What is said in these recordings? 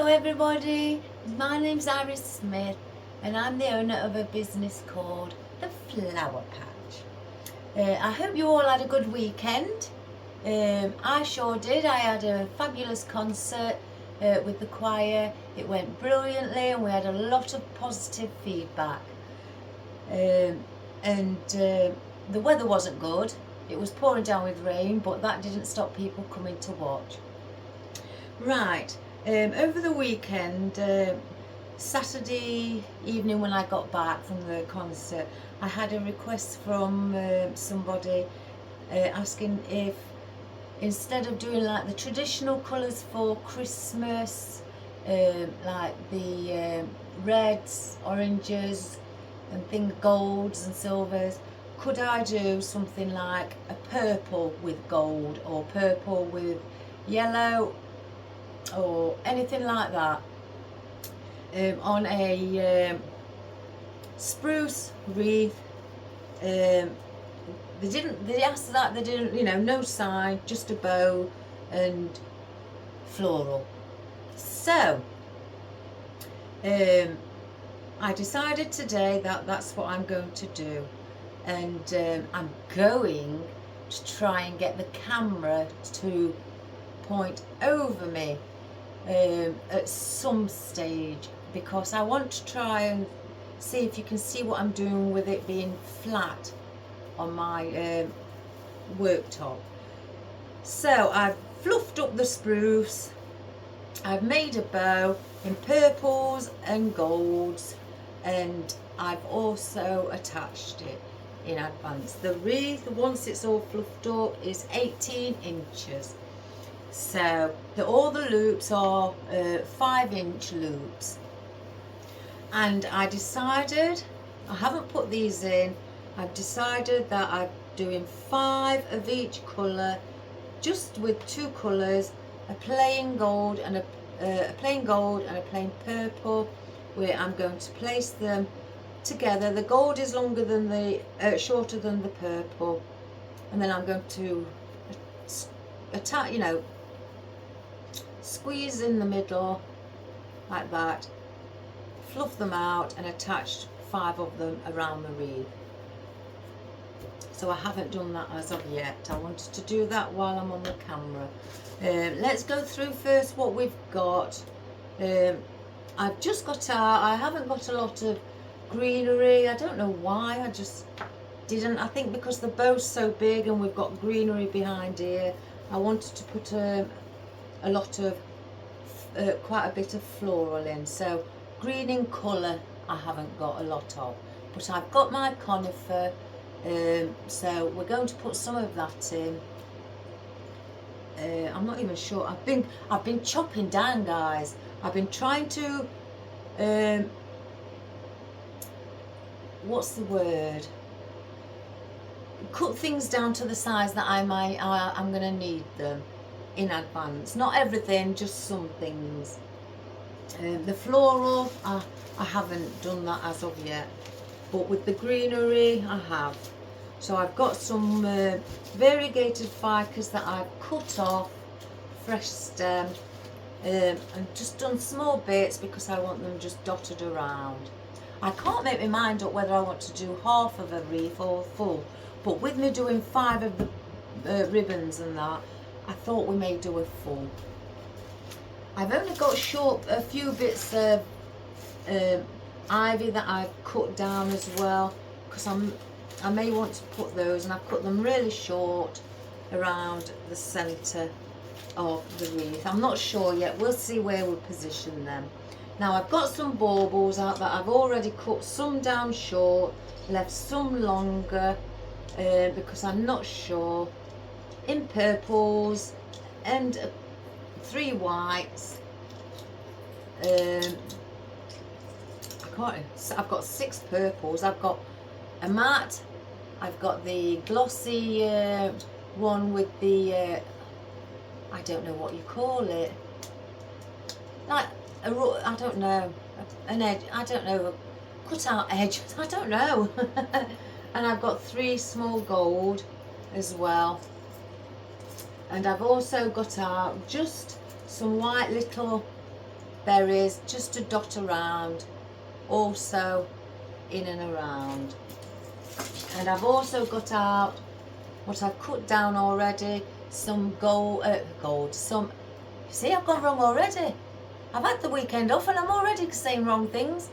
Hello everybody, my name's Iris Smith and I'm the owner of a business called The Flower Patch. I hope you all had a good weekend. I sure did. I had a fabulous concert with the choir. It went brilliantly and we had a lot of positive feedback. The weather wasn't good. It was pouring down with rain, but that didn't stop people coming to watch. Right, over the weekend, Saturday evening when I got back from the concert, I had a request from somebody asking if, instead of doing like the traditional colours for Christmas, like the reds, oranges and things, golds and silvers, could I do something like a purple with gold or purple with yellow or anything like that, on a spruce wreath. They asked that, they didn't, no sign, just a bow and floral. So I decided today that that's what I'm going to do, and I'm going to try and get the camera to point over me at some stage, because I want to try and see if you can see what I'm doing with it being flat on my worktop. So I've fluffed up the spruce, I've made a bow in purples and golds, and I've also attached it in advance. The wreath, once it's all fluffed up, is 18 inches. So all the loops are 5-inch loops, and I decided, I haven't put these in, I've decided that I'm doing 5 of each colour, just with 2 colours, a plain gold and a plain purple, where I'm going to place them together. The gold is longer than the shorter than the purple, and then I'm going to attach, squeeze in the middle like that, fluff them out and attach 5 of them around the wreath. So I haven't done that as of yet. I wanted to do that while I'm on the camera. Let's go through first what we've got. I've just got out, I haven't got a lot of greenery. I don't know why, I just didn't. I think because the bow's so big and we've got greenery behind here, I wanted to put a lot of quite a bit of floral in. So green in colour I haven't got a lot of, but I've got my conifer, so we're going to put some of that in. I'm not even sure. I've been chopping down, guys. I've been trying to what's the word, cut things down to the size that I'm going to need them in advance. Not everything, just some things. The floral, I haven't done that as of yet, but with the greenery I have. So I've got some variegated ficus that I've cut off, fresh stem, and just done small bits because I want them just dotted around. I can't make my mind up whether I want to do half of a wreath or full, but with me doing 5 of the ribbons and that, I thought we may do a full. I've only got a few bits of ivy that I've cut down as well, because I may want to put those, and I've cut them really short around the centre of the wreath. I'm not sure yet, we'll see where we position them. Now I've got some baubles out that I've already cut some down short, left some longer, because I'm not sure, in purples and 3 whites. I've got 6 purples. I've got a matte, I've got the glossy one with the I don't know what you call it, like I don't know, an edge, I don't know, cut out edge, I don't know. And I've got 3 small gold as well, and I've also got out just some white little berries just to dot around, also in and around. And I've also got out what I've cut down already, some some, see, I've gone wrong already. I've had the weekend off and I'm already saying wrong things.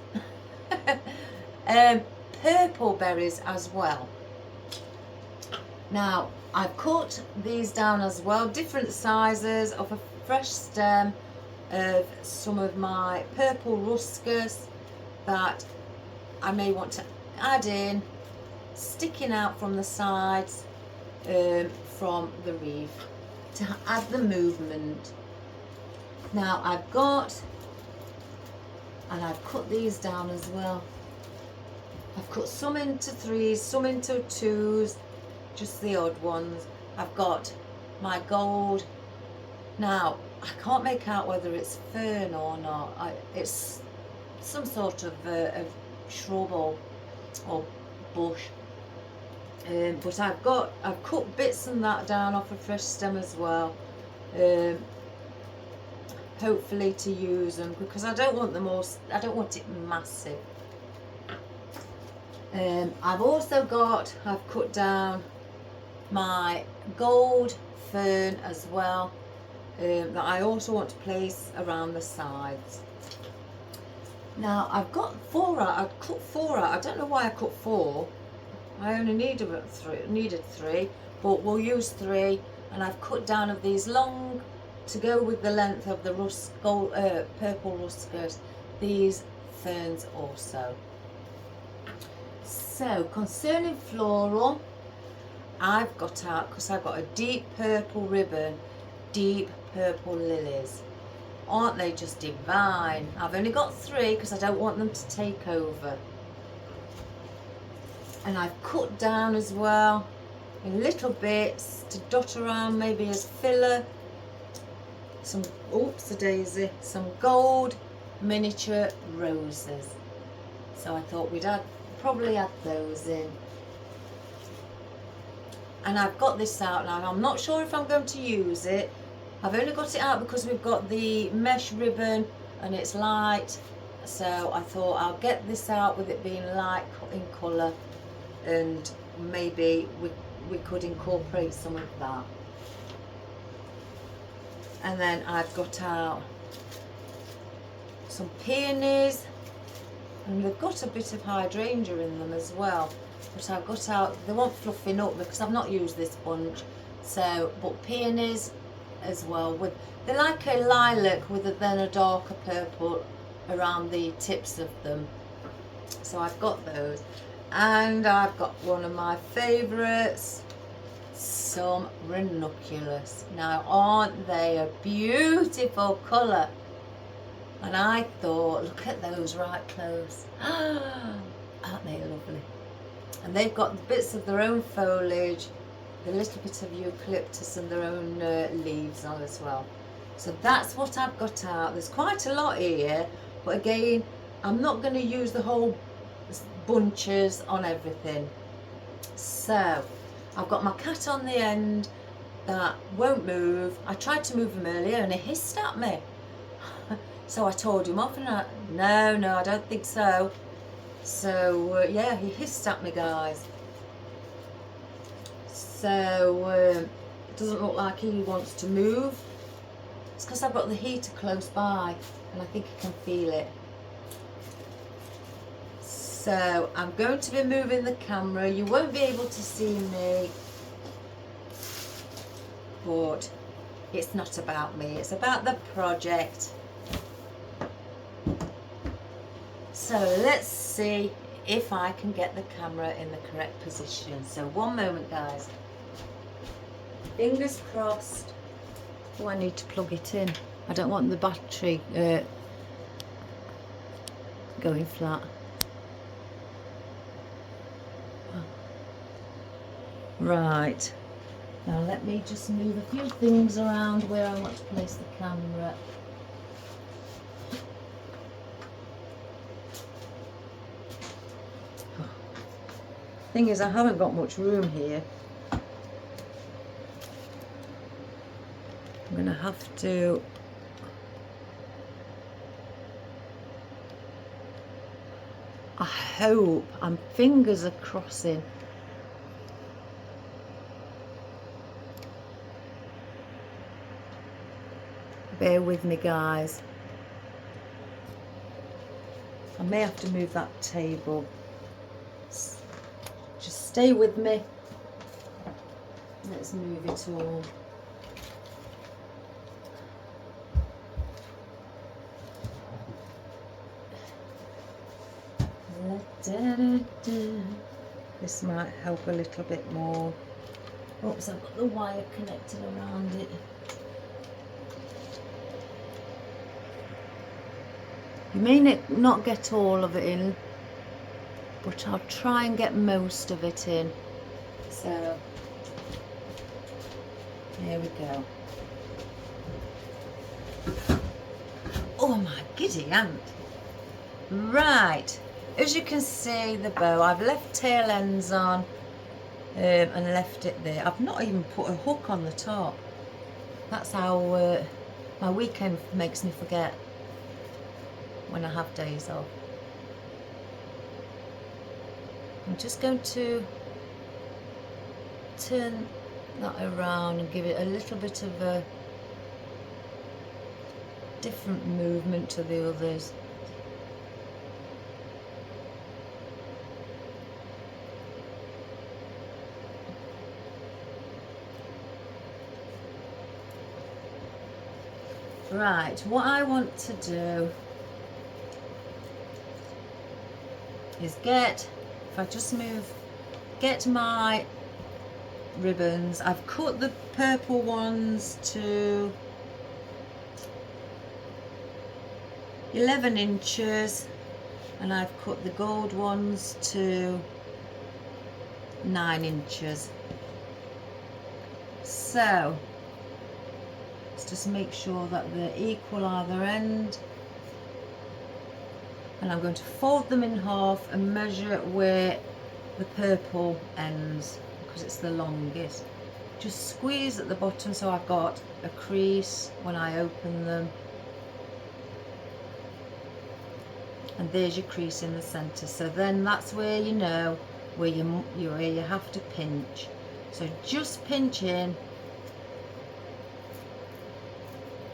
Purple berries as well. Now, I've cut these down as well, different sizes of a fresh stem of some of my purple ruscus that I may want to add in, sticking out from the sides from the wreath to add the movement. Now I've got, and I've cut these down as well. I've cut some into 3s, some into 2s, just the odd ones. I've got my gold. Now I can't make out whether it's fern or not. It's some sort of shrub or bush. But I've cut bits and that down off a fresh stem as well. Hopefully to use them, because I don't want I don't want it massive. I've cut down my gold fern as well, that I also want to place around the sides. Now I've got 4 out, I've cut 4 out, I don't know why I cut 4, I only needed 3, but we'll use 3, and I've cut down of these long, to go with the length of the purple ruscus, these ferns also. So concerning floral, I've got out, because I've got a deep purple ribbon, deep purple lilies. Aren't they just divine? I've only got 3 because I don't want them to take over. And I've cut down as well in little bits to dot around, maybe as filler, some, oops a daisy, some gold miniature roses. So I thought we'd probably add those in. And I've got this out now. I'm not sure if I'm going to use it. I've only got it out because we've got the mesh ribbon and it's light. So I thought I'll get this out with it being light in colour, and maybe we could incorporate some of that. And then I've got out some peonies, and they've got a bit of hydrangea in them as well. But I've got out, they won't fluffing up because I've not used this bunch. So, but peonies as well, they're like a lilac with then a darker purple around the tips of them. So I've got those. And I've got one of my favourites, some ranunculus. Now aren't they a beautiful colour? And I thought, look at those right close. Aren't they lovely? And they've got bits of their own foliage, the little bit of eucalyptus and their own leaves on as well. So that's what I've got out. There's quite a lot here, but again, I'm not going to use the whole bunches on everything. So I've got my cat on the end that won't move. I tried to move him earlier and he hissed at me. So I told him off, and no, I don't think so. So yeah, he hissed at me, guys. So it doesn't look like he wants to move. It's because I've got the heater close by and I think he can feel it. So I'm going to be moving the camera. You won't be able to see me, but it's not about me, it's about the project. So let's see if I can get the camera in the correct position. So one moment, guys. Fingers crossed. Oh, I need to plug it in. I don't want the battery going flat. Right. Now let me just move a few things around where I want to place the camera. Thing is, I haven't got much room here. I'm going to have to I hope, I'm fingers are crossing. Bear with me, guys. I may have to move that table. Just stay with me. Let's move it all. This might help a little bit more. Oops, I've got the wire connected around it. You may not get all of it in, but I'll try and get most of it in. So, here we go. Oh my giddy aunt. Right, as you can see, the bow, I've left tail ends on and left it there. I've not even put a hook on the top. That's how my weekend makes me forget when I have days off. I'm just going to turn that around and give it a little bit of a different movement to the others. Right, what I want to do is get my ribbons. I've cut the purple ones to 11 inches and I've cut the gold ones to 9 inches. So let's just make sure that they're equal either end. And I'm going to fold them in half and measure where the purple ends because it's the longest. Just squeeze at the bottom so I've got a crease when I open them. And there's your crease in the center. So then that's where you know where you have to pinch. So just pinch in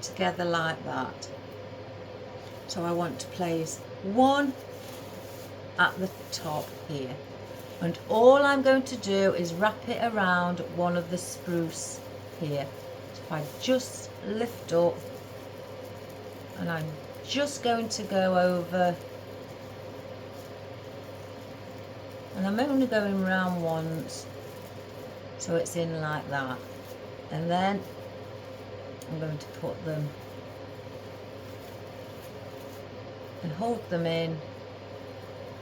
together like that. So I want to place one at the top here, and all I'm going to do is wrap it around one of the spruce here. So if I just lift up, and I'm just going to go over, and I'm only going round once so it's in like that, and then I'm going to put them and hold them in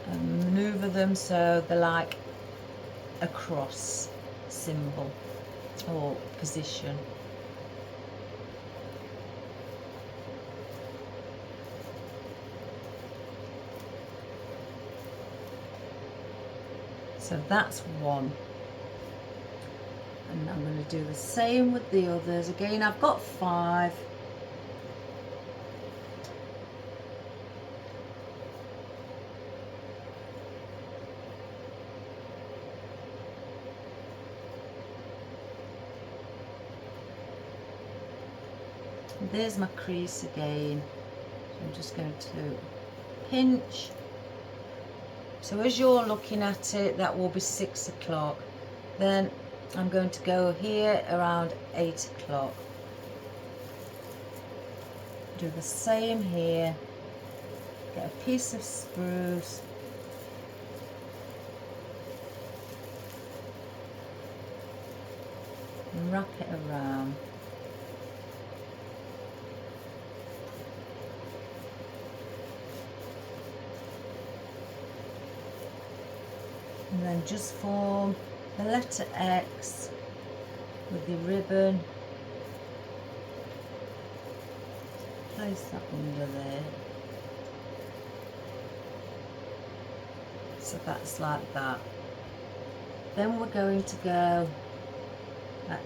and maneuver them so they're like a cross symbol or position. So that's one, and I'm going to do the same with the others. Again, I've got 5. There's my crease again. So I'm just going to pinch. So as you're looking at it, that will be 6 o'clock. Then I'm going to go here around 8 o'clock. Do the same here. Get a piece of spruce. And wrap it around. And then just form the letter X with the ribbon. Place that under there. So that's like that. Then we're going to go at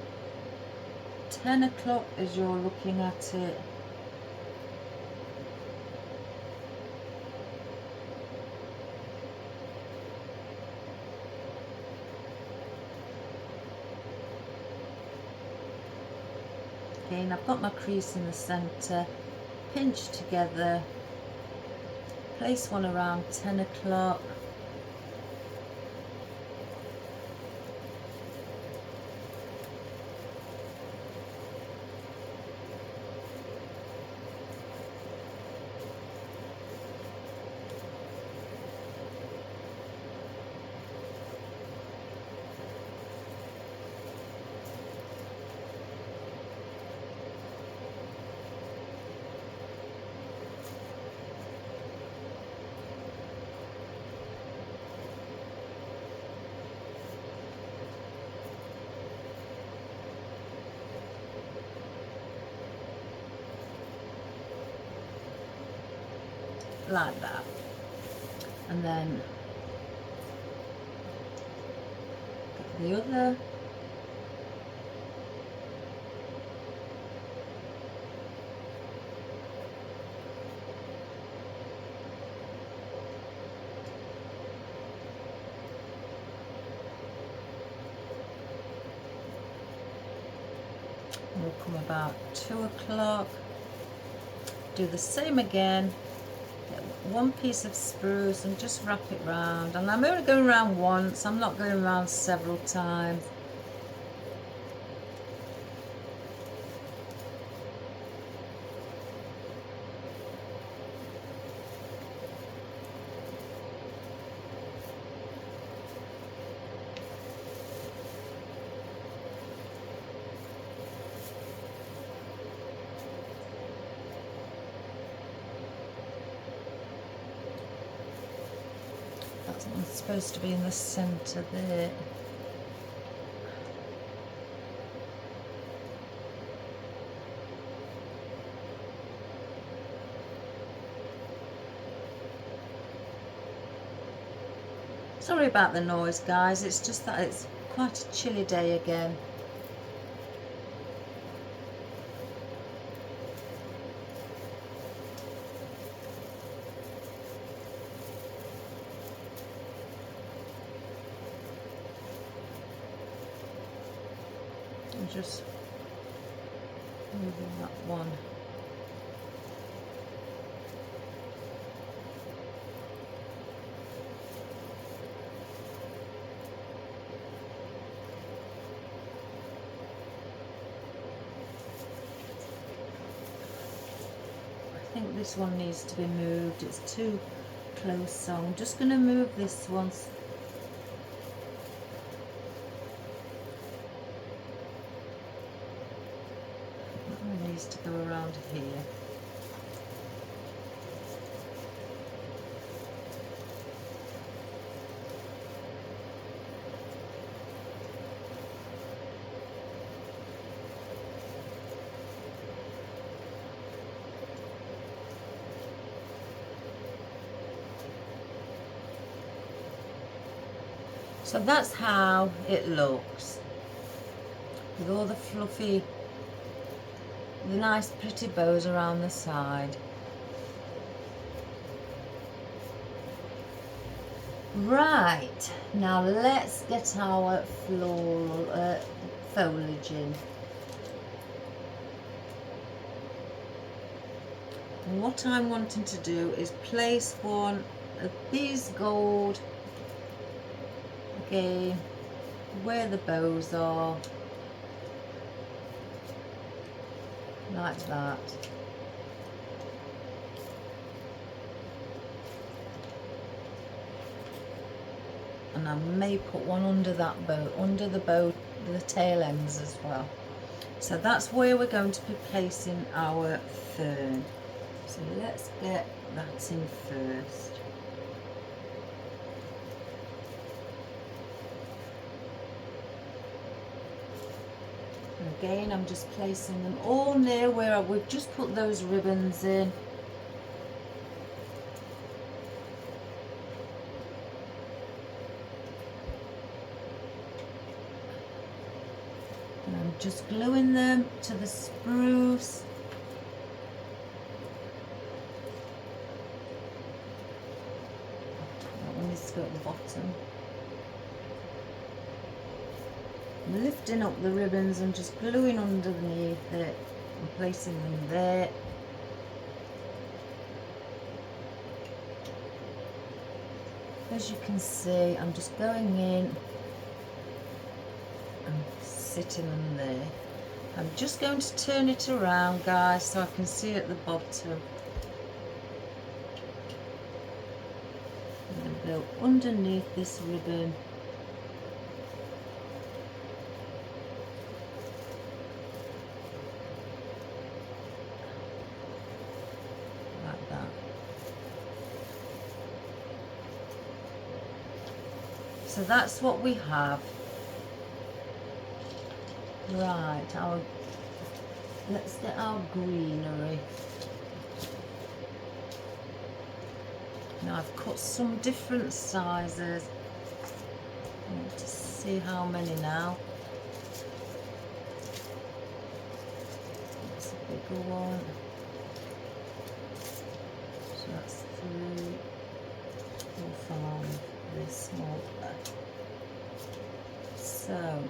10 o'clock as you're looking at it. marking. I've got my crease in the centre, pinch together, place one around 10 o'clock. Like that, and then the other, we'll come about 2 o'clock, do the same again. One piece of spruce and just wrap it round, and I'm only going around once, I'm not going around several times. It's supposed to be in the centre there. Sorry about the noise, guys, it's just that it's quite a chilly day again. Just moving that one. I think this one needs to be moved, it's too close, so I'm just going to move this one. To go around here. So that's how it looks, with all the fluffy, the nice pretty bows around the side. Right, now let's get our floral foliage in. And what I'm wanting to do is place one of these gold, again, where the bows are. Like that. And I may put one under that bow, under the bow, the tail ends as well. So that's where we're going to be placing our fern. So let's get that in first. Again, I'm just placing them all near where we've just put those ribbons in. And I'm just gluing them to the spruce. That one needs to go at the bottom. I'm lifting up the ribbons and just gluing underneath it. I'm placing them there. As you can see, I'm just going in and sitting them there. I'm just going to turn it around, guys, so I can see at the bottom. I'm going to go underneath this ribbon. Like that. So that's what we have. Right, let's get our greenery. Now I've cut some different sizes. I want to see how many now. That's a bigger one. So that's 3, 4, 5. This small. So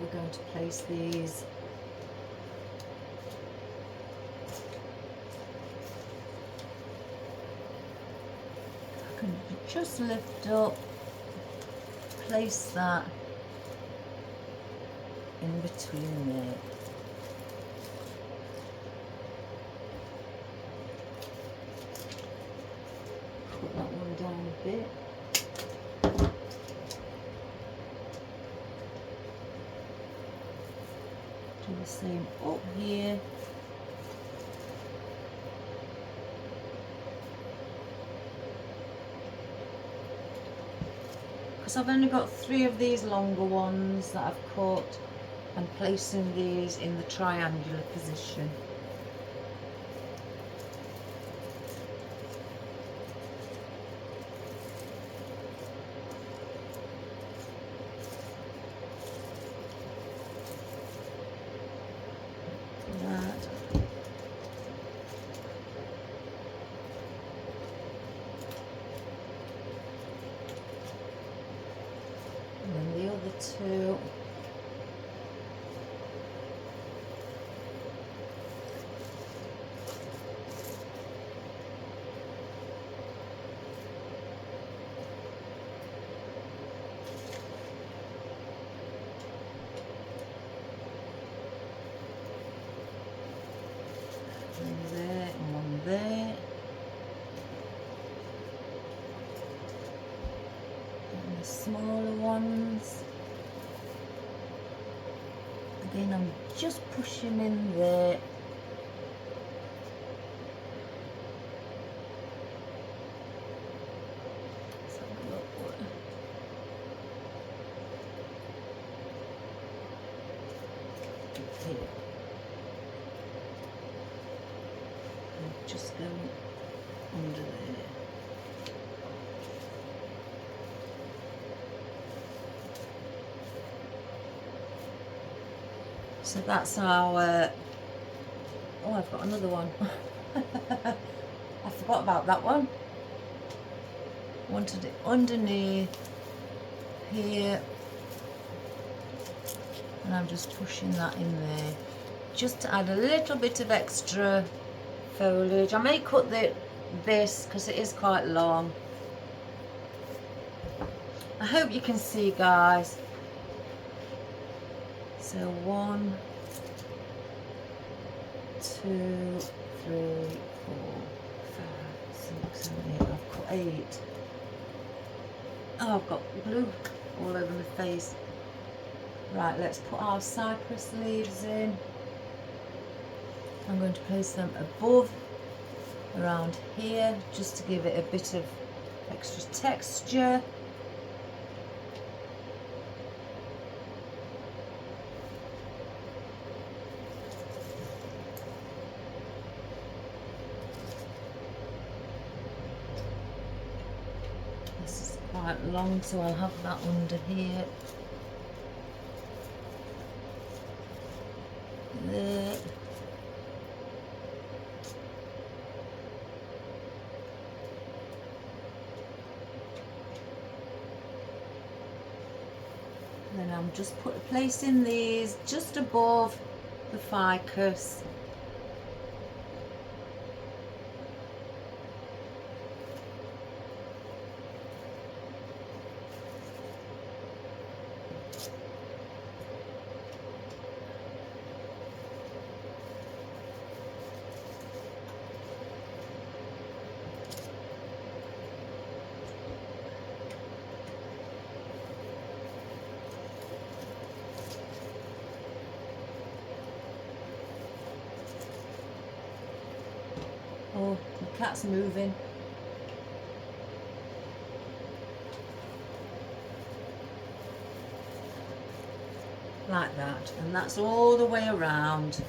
we're going to place these I can just lift up, place that in between there. Put that one down a bit. Do the same up here. Because I've only got 3 of these longer ones that I've cut, and placing these in the triangular position. And then the other 2. One there and one there. And the smaller ones. Again, I'm just pushing in there. Let's have a look. Here. And just go under there. So that's our, oh, I've got another one. I forgot about that one. Wanted it underneath here. And I'm just pushing that in there. Just to add a little bit of extra foliage. I may cut this because it is quite long. I hope you can see, guys. So 1, 2, 3, 4, 5, 6, 7, 8. I've got 8. Oh, I've got glue all over my face. Right, let's put our cypress leaves in. I'm going to place them above, around here, just to give it a bit of extra texture. This is quite long, so I'll have that under here. There. Then I'm just placing these just above the ficus. Oh, the cat's moving. Like that, and that's all the way around.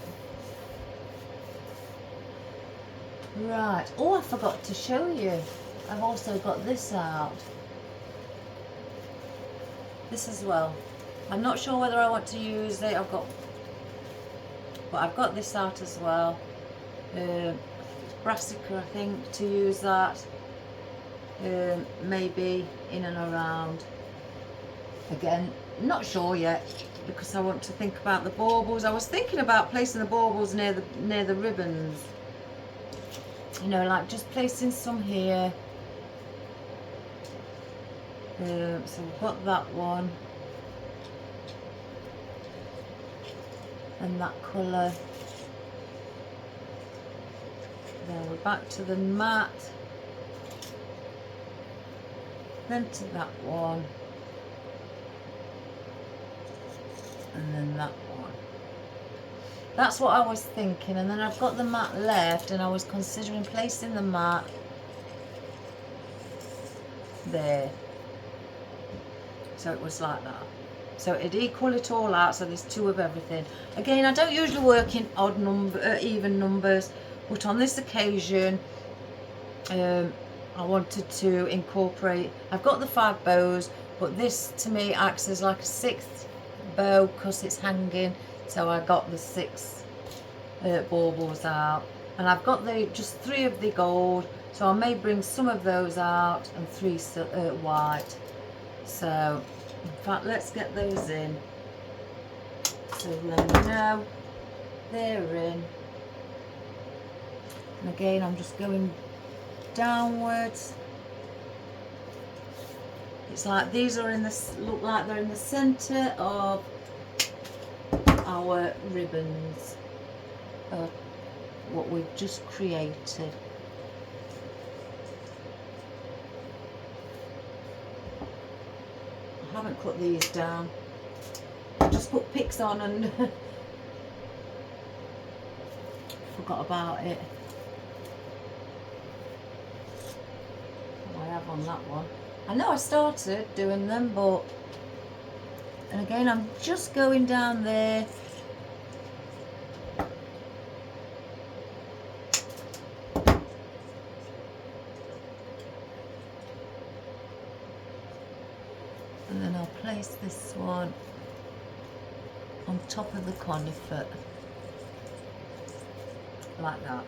Right, oh, I forgot to show you. I've also got this out. This as well. I'm not sure whether I want to use it. But I've got this out as well. Brassica, I think, to use that. Maybe in and around. Again, not sure yet because I want to think about the baubles. I was thinking about placing the baubles near the ribbons. You know, like just placing some here. So we've got that one. And that colour. Then we're back to the matte. Then to that one. And then that one. That's what I was thinking. And then I've got the matte left, and I was considering placing the matte there. So it was like that. So it'd equal it all out, so there's two of everything. Again, I don't usually work in even numbers, but on this occasion I wanted to incorporate, I've got the 5 bows, but this to me acts as like a 6th bow because it's hanging, so I got the 6 baubles out, and I've got just 3 of the gold, so I may bring some of those out and 3 white. So in fact, let's get those in. So let me know they're in. And again, I'm just going downwards. It's like these are look like they're in the centre of our ribbons of what we've just created. I haven't cut these down. I just put picks on and forgot about it. I have on that one. I know I started doing them, but, and again I'm just going down there. And then I'll place this one on top of the conifer, like that.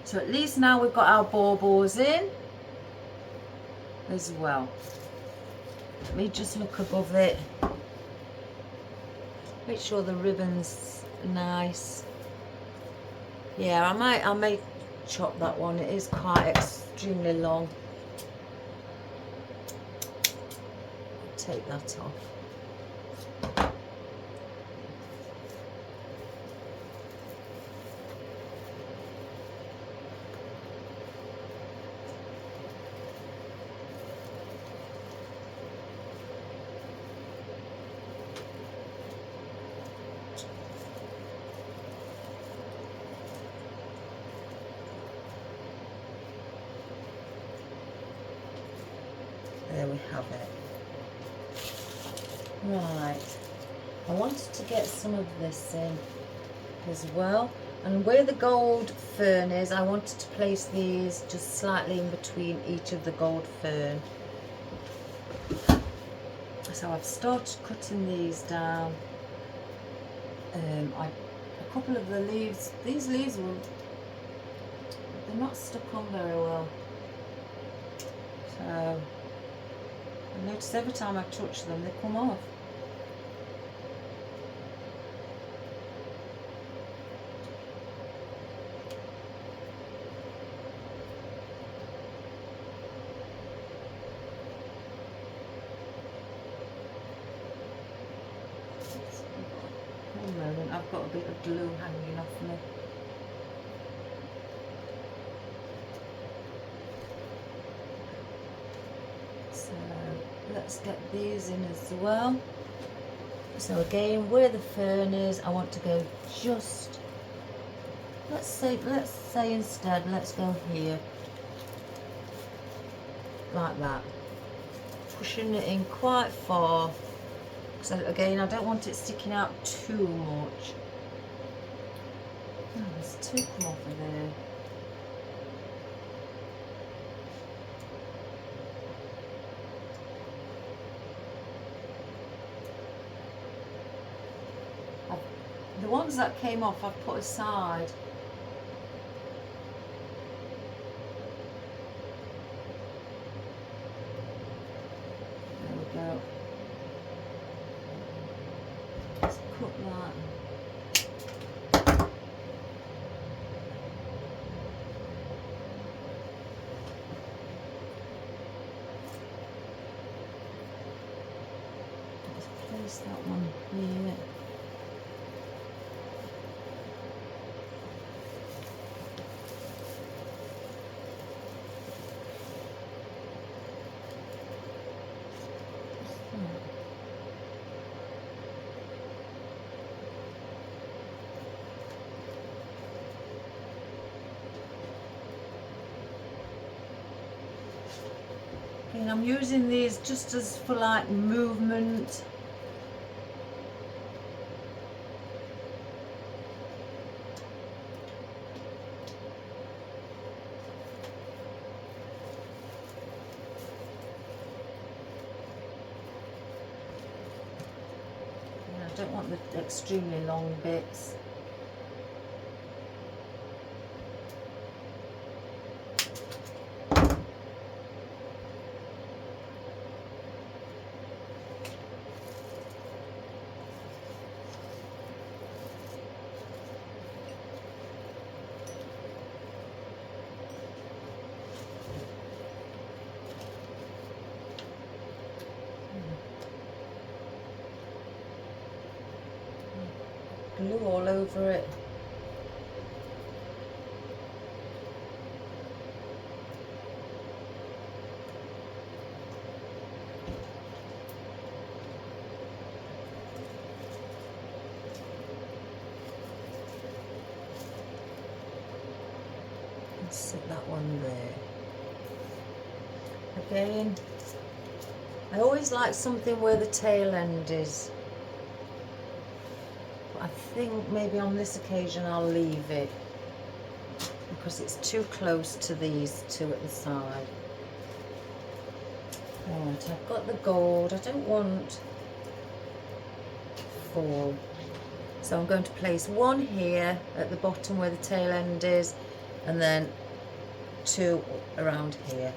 So at least now we've got our baubles in as well. Let me just look above it. Make sure the ribbon's nice. Yeah, I may chop that one. It is quite extremely long. Take that off. There we have it. Right, I wanted to get some of this in as well, and where the gold fern is, I wanted to place these just slightly in between each of the gold fern. So I've started cutting these down. A couple of the leaves, these leaves they're not stuck on very well. So I notice every time I touch them they come off. I've got a bit of glue hanging off me. So let's get these in as well. So again, where the fern is, I want to go just, let's say instead, let's go here, like that, pushing it in quite far, because again, I don't want it sticking out too much. Oh, there's two come off of there. The ones that came off I've put aside. There we go. Let's cut that. Let's place that one here. And I'm using these just as for like movement. And I don't want the extremely long bits. Glue all over it. And sit that one there. Again, I always like something where the tail end is. I think maybe on this occasion I'll leave it because it's too close to these two at the side. Right, I've got the gold. I don't want four. So I'm going to place one here at the bottom where the tail end is, and then two around here.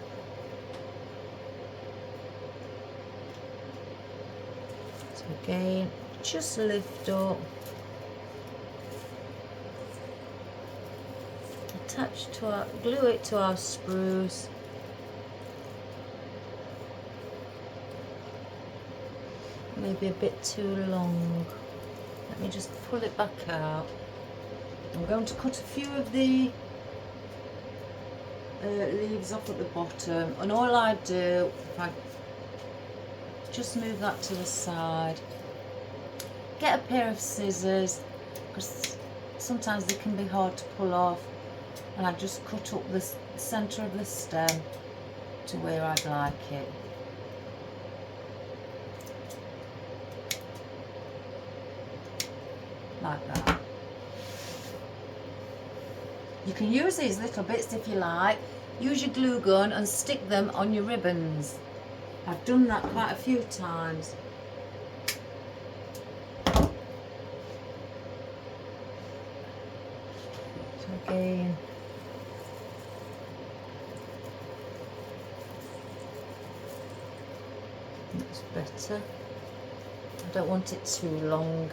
So again, just lift up. Attach to our, glue it to our spruce. Maybe a bit too long. Let me just pull it back out. I'm going to cut a few of the leaves off at the bottom, and all I do, if I just move that to the side, get a pair of scissors, because sometimes they can be hard to pull off, and I just cut up the centre of the stem to where I'd like it. Like that. You can use these little bits if you like. Use your glue gun and stick them on your ribbons. I've done that quite a few times. So again, that's better. I don't want it too long.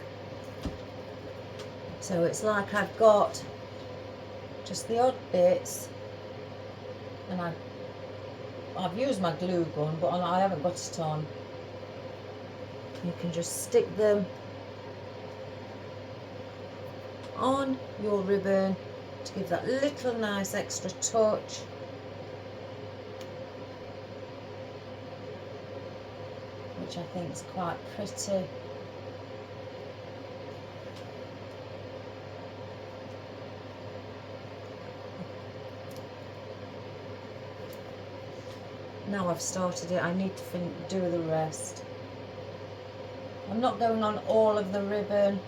So it's like I've got just the odd bits, and I've used my glue gun, but I haven't got it on. You can just stick them on your ribbon to give that little nice extra touch. Which I think is quite pretty. Now I've started it, I need to do the rest. I'm not going on all of the ribbon.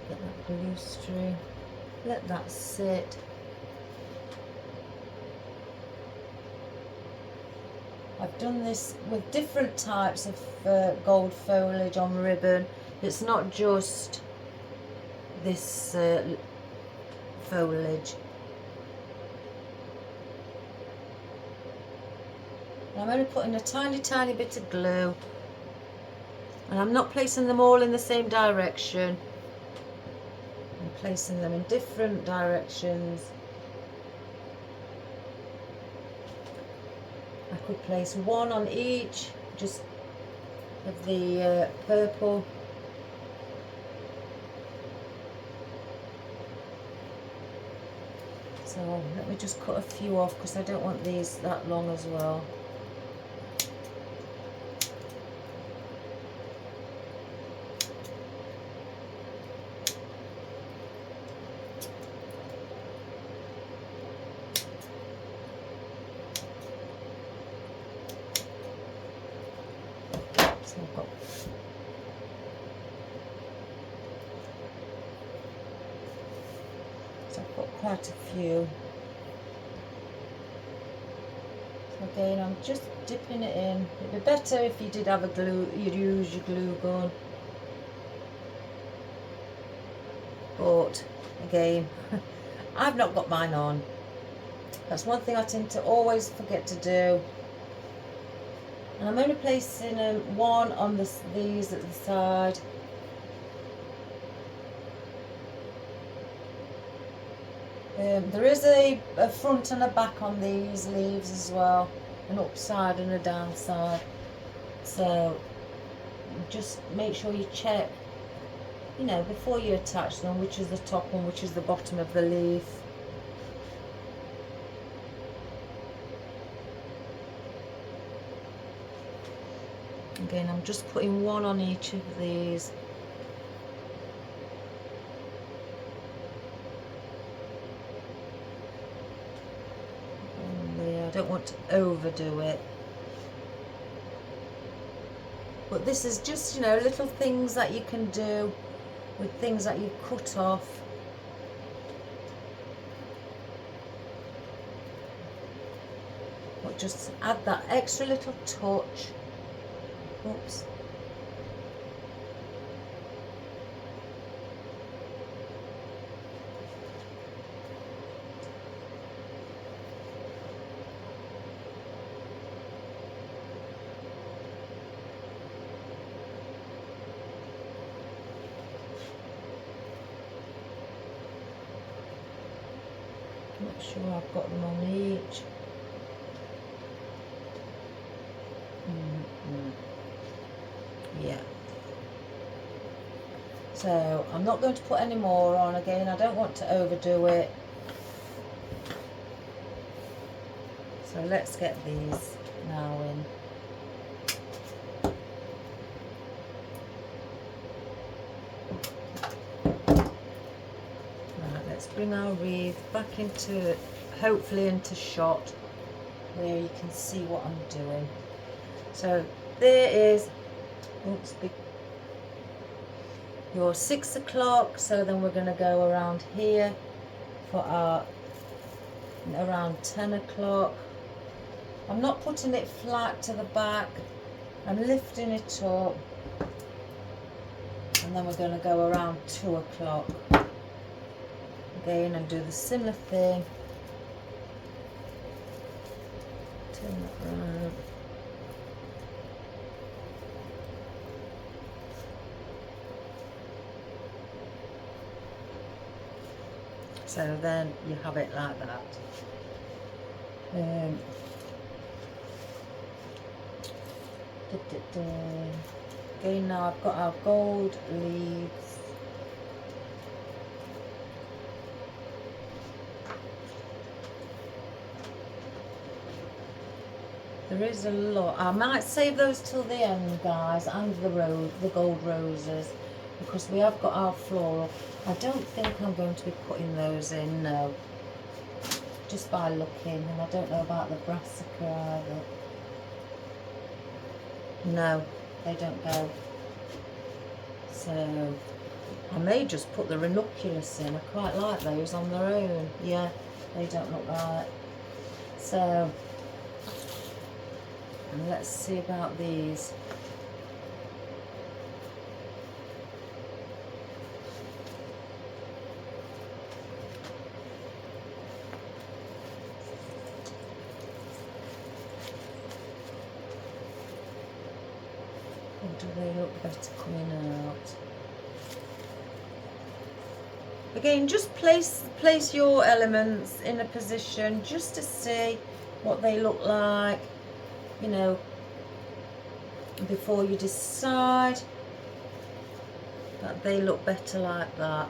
Get that glue string, let that sit. I've done this with different types of gold foliage on ribbon. It's not just this foliage. I'm only putting a tiny bit of glue, and I'm not placing them all in the same direction. I'm placing them in different directions. I could place one on each, just of the purple. So let me just cut a few off because I don't want these that long as well. So I've got quite a few. So again, I'm just dipping it in. It'd be better if you did have a glue, you'd use your glue gun. But again, I've not got mine on. That's one thing I tend to always forget to do. And I'm only placing one on these at the side. There is a front and a back on these leaves as well, an upside and a downside. So just make sure you check, you know, before you attach them, which is the top one, which is the bottom of the leaf. Again, I'm just putting one on each of these. I don't want to overdo it. But this is just, you know, little things that you can do with things that you cut off. But just add that extra little touch. Oops. Not sure I've got them on each. Yeah. So I'm not going to put any more on. Again, I don't want to overdo it. So let's get these now in. Right, let's bring our wreath back into, hopefully into shot where you can see what I'm doing. So there is, oops, your 6 o'clock. So then we're going to go around here for our around 10 o'clock. I'm not putting it flat to the back, I'm lifting it up, and then we're going to go around 2 o'clock again and do the similar thing. Turn that around. So then you have it like that. Okay, now I've got our gold leaves. There is a lot. I might save those till the end, guys, and the gold roses, because we have got our floral. I don't think I'm going to be putting those in, no. Just by looking, and I don't know about the brassica either. No, they don't go. So I may just put the ranunculus in. I quite like those on their own. Yeah, they don't look right. So, and let's see about these. Or do they look better coming out? Again, just place your elements in a position just to see what they look like, you know, before you decide that they look better like that.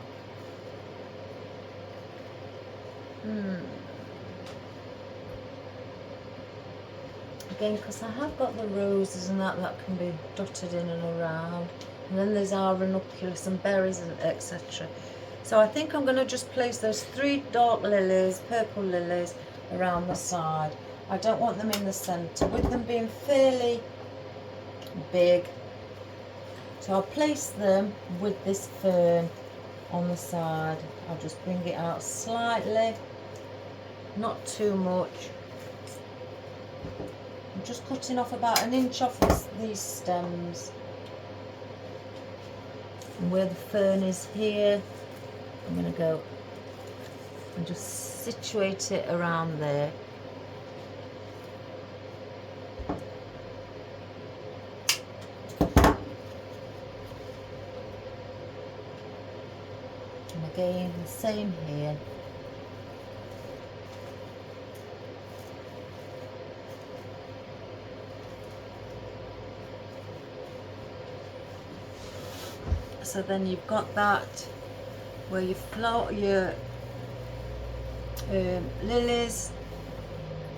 Again, because I have got the roses and that can be dotted in and around, and then there's our ranunculus and berries and etc. So I think I'm going to just place those 3 dark lilies, purple lilies, around the side. I don't want them in the centre, with them being fairly big. So I'll place them with this fern on the side. I'll just bring it out slightly, not too much. I'm just cutting off about 1 inch off these stems. And where the fern is here, I'm going to go and just situate it around there. And again, the same here. So then you've got that where you float your lilies,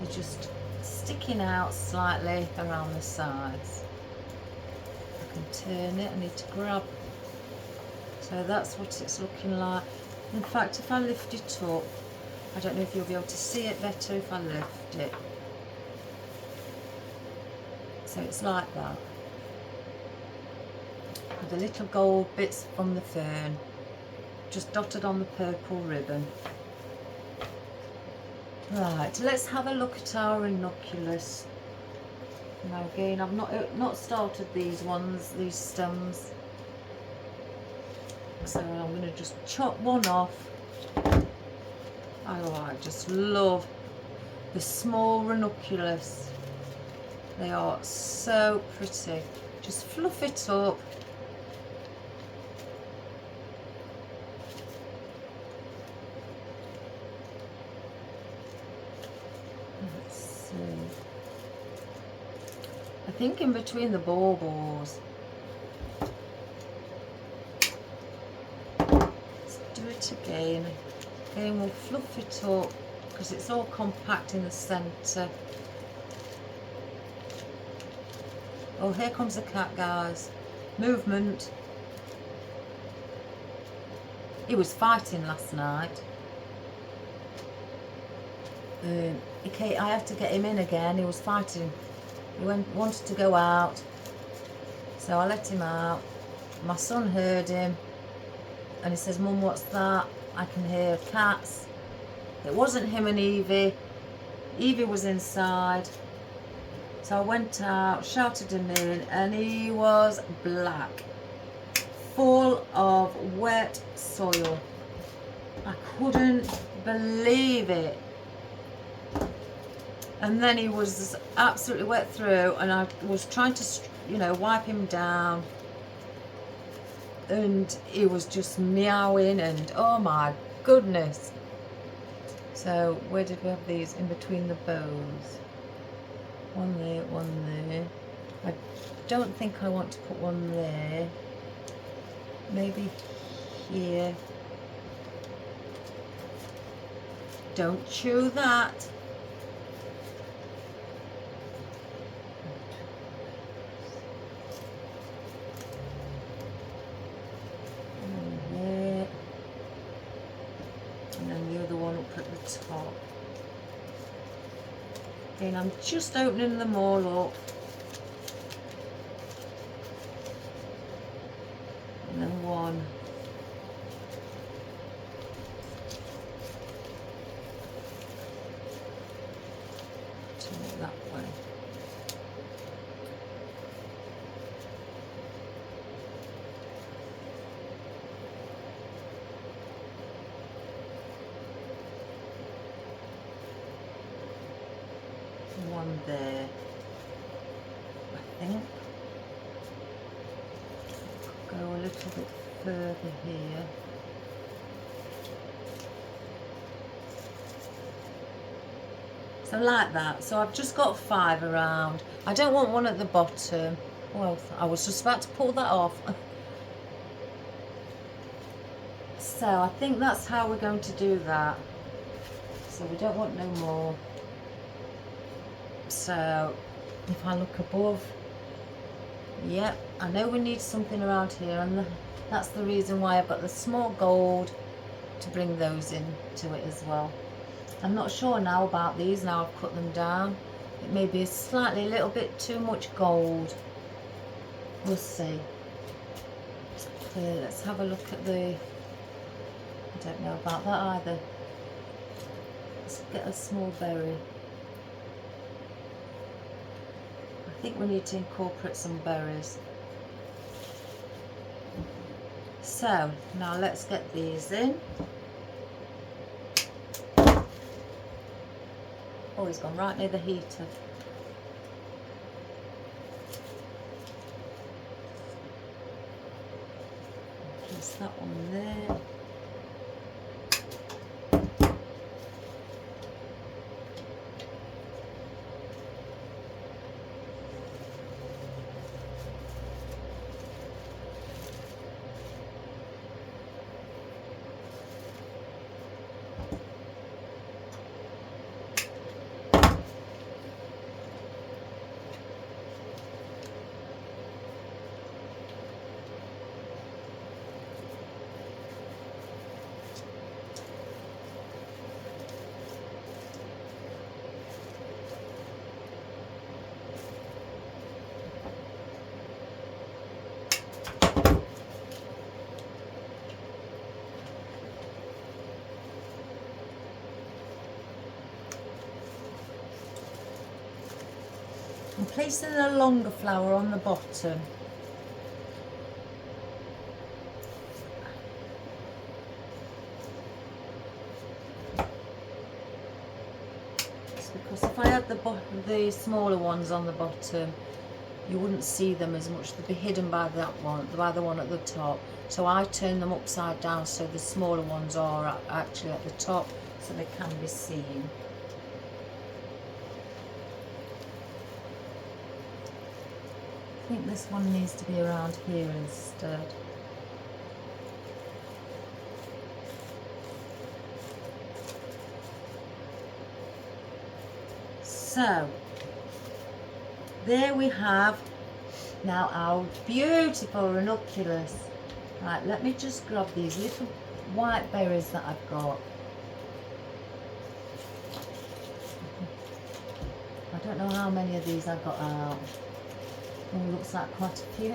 they're just sticking out slightly around the sides. I can turn it, I need to grab. So that's what it's looking like. In fact, if I lift it up, I don't know if you'll be able to see it better if I lift it. So it's like that. With the little gold bits from the fern, just dotted on the purple ribbon. Right, let's have a look at our ranunculus. Now again, I've not started these ones, these stems. So I'm going to just chop one off. Oh, I just love the small ranunculus. They are so pretty. Just fluff it up. Let's see. I think in between the baubles. Let's do it again. Again, we'll fluff it up because it's all compact in the centre. Oh, here comes the cat, guys. Movement. He was fighting last night. Okay, I have to get him in again. He was fighting. He wanted to go out, so I let him out. My son heard him, and he says, "Mum, what's that?" I can hear cats. It wasn't him and Evie. Evie was inside. So I went out, shouted him in, and he was black, full of wet soil. I couldn't believe it. And then he was absolutely wet through, and I was trying to, you know, wipe him down. And he was just meowing, and oh my goodness. So where did we have these? In between the bows. One there, one there. I don't think I want to put one there. Maybe here. Don't chew that. And there. And then the other one up at the top. Again, I'm just opening them all up. And then one. Turn it that way. One there, I think. Go a little bit further here. So like that. So I've just got 5 around. I don't want one at the bottom. Well, I was just about to pull that off. So I think that's how we're going to do that. So we don't want no more. So if I look above, yep, I know we need something around here, and that's the reason why I've got the small gold to bring those in to it as well. I'm not sure now about these, now I've cut them down. It may be a little bit too much gold. We'll see. Okay, let's have a look at the, I don't know about that either. Let's get a small berry. I think we need to incorporate some berries. So now let's get these in. Oh, he's gone right near the heater. Place that one there. I'm placing a longer flower on the bottom. It's because if I had the smaller ones on the bottom, you wouldn't see them as much. They'd be hidden by that one, by the one at the top. So I turn them upside down so the smaller ones are actually at the top, so they can be seen. I think this one needs to be around here instead. So there we have now our beautiful ranunculus. Right, let me just grab these little white berries that I've got. I don't know how many of these I've got out. Oh, looks like quite a few.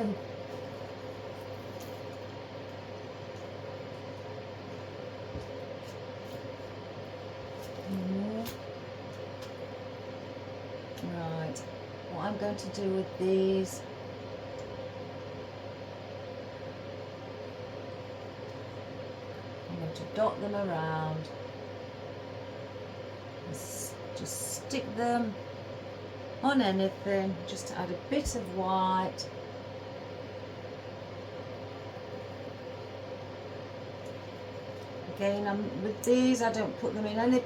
Right, what I'm going to do with these, I'm going to dot them around. Just stick them on anything, just to add a bit of white. Again, with these, I don't put them in any,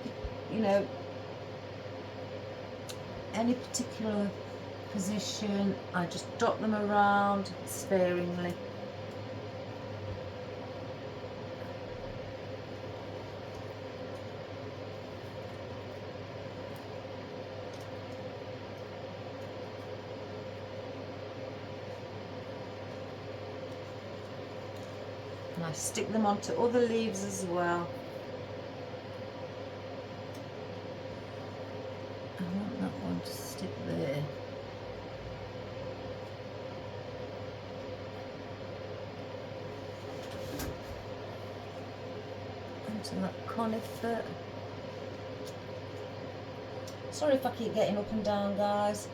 any particular position, I just dot them around sparingly. And I stick them onto other leaves as well. I want that one to stick there. Onto that conifer. Sorry if I keep getting up and down, guys.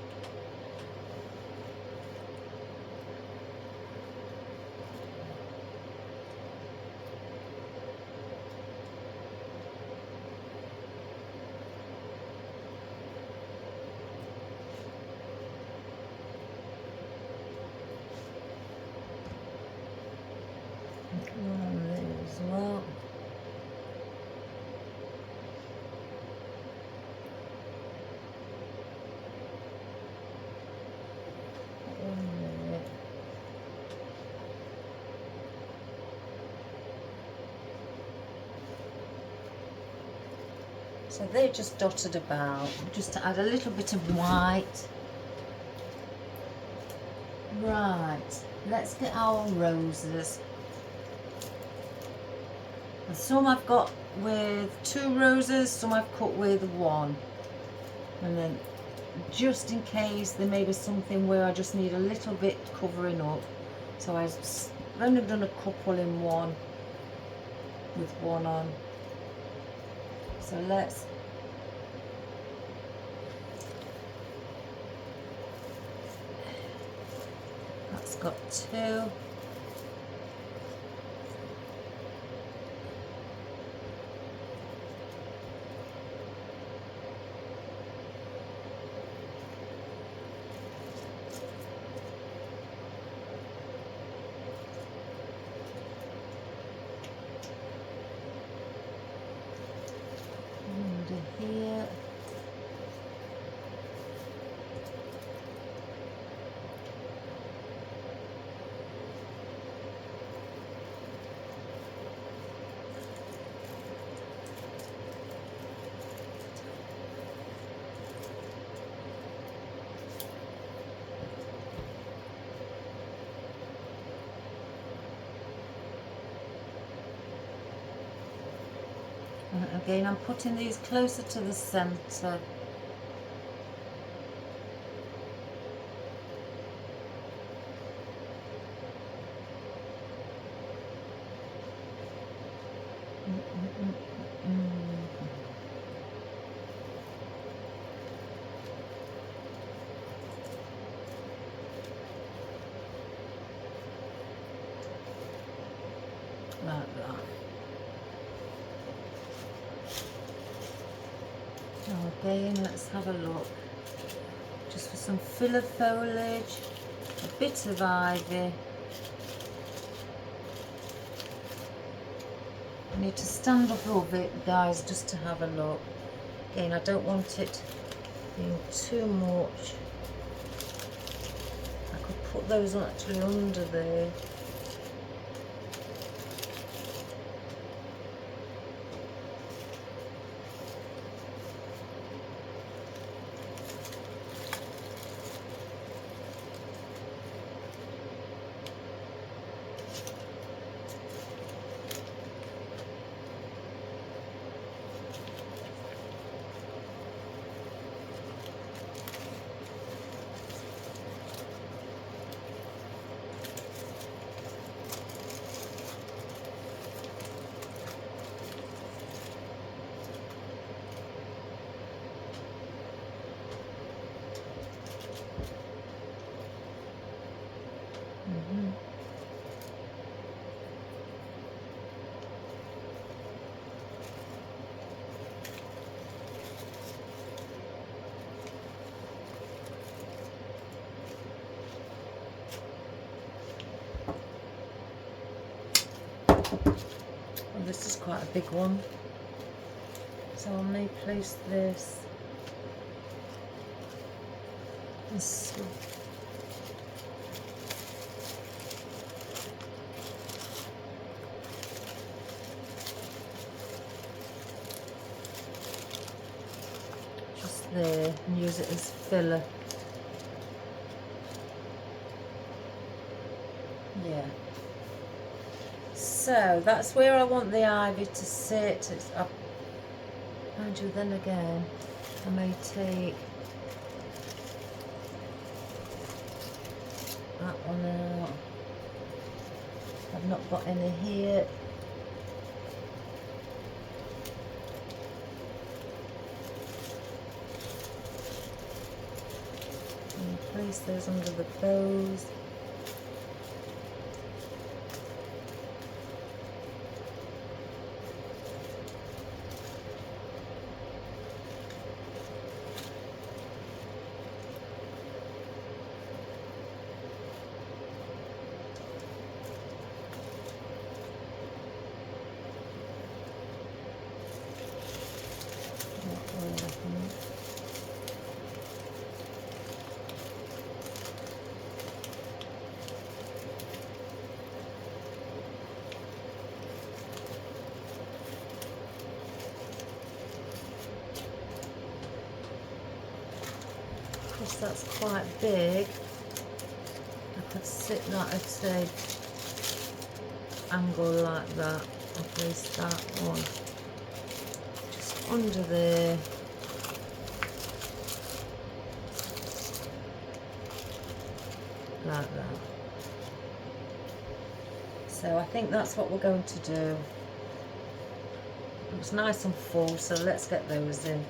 One there as well. One there. So they're just dotted about, just to add a little bit of white. Right, let's get our roses. And some I've got with 2 roses, some I've cut with 1. And then just in case there may be something where I just need a little bit covering up, so I've only done a couple in one with 1 on. So let's that's got 2. Under here. And again, I'm putting these closer to the centre. Like that. Now again, let's have a look. Just for some filler foliage, a bit of ivy. I need to stand above it, guys, just to have a look. Again, I don't want it being too much. I could put those actually under there. Well, this is quite a big one, so I may place this This, just there, and use it as filler. Yeah. So that's where I want the ivy to sit. Mind you, then again, I may take that one out. I've not got any here. And place those under the bows. Because that's quite big, I could sit that at a angle like that and place that one just under there. Like that. So I think that's what we're going to do. It's nice and full, so let's get those in.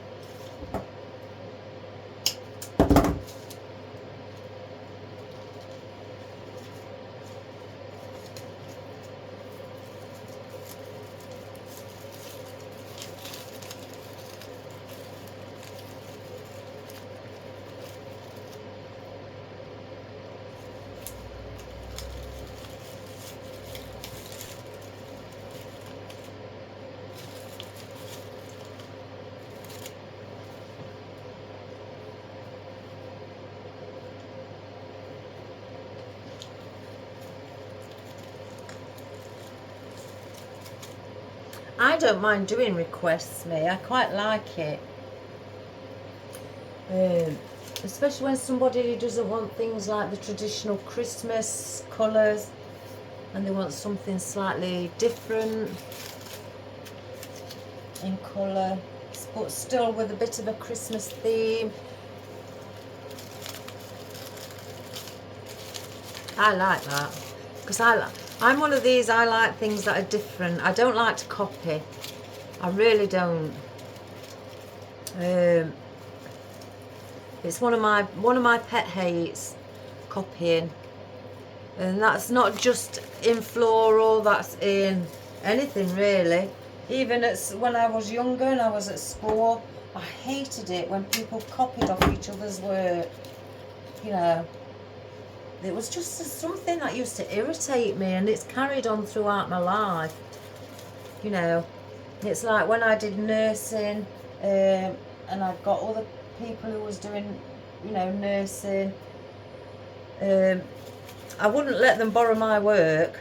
I don't mind doing requests, me. I quite like it. Especially when somebody doesn't want things like the traditional Christmas colours and they want something slightly different in colour, but still with a bit of a Christmas theme. I like that, because I'm one of these, I like things that are different. I don't like to copy. I really don't. It's one of my pet hates, copying. And that's not just in floral, that's in anything really. Even when I was younger and I was at school, I hated it when people copied off each other's work. You know, it was just something that used to irritate me, and it's carried on throughout my life. You know, it's like when I did nursing, and I got other people who was doing, you know, nursing. I wouldn't let them borrow my work,